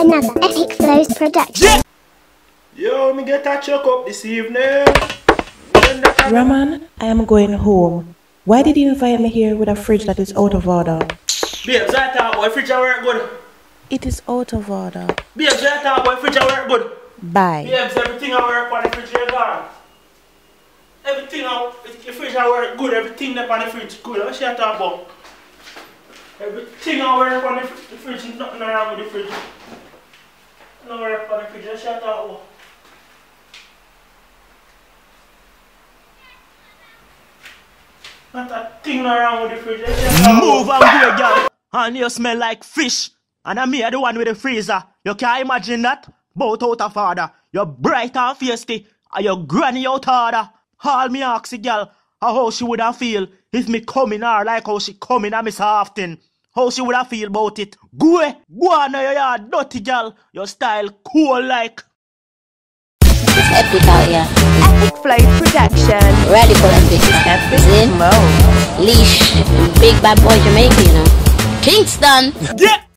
another Epic Flows production. Yo, me get a check up this evening. Raman, I am going home. Why did you invite me here with a fridge that is out of order? Babes, I thought boy fridge work good. It is out of order. Babes, I thought boy fridge work good. Bye. Babes, everything I work on the fridge is gone. Everything the fridge I work good, everything up on the fridge good. What she talk about? Everything I work on the fridge, nothing wrong with the fridge. No work on the fridge, what she talk about? Not a thing wrong with the fridge. Move and go, girl. And you smell like fish. And I'm me, the one with the freezer. You can't imagine that? Both out of order. You're bright and feisty. And your granny out order. All me ask the girl how she would have feel if me coming her like how she coming at me so often. How she would have feel about it. Go on your yard, dirty girl. Your style cool like. It's epic out here. Epic Flow production. Radical epic. Epic See? Flow. Leash. Big bad boy Jamaica, you know. Kingston. Yeah.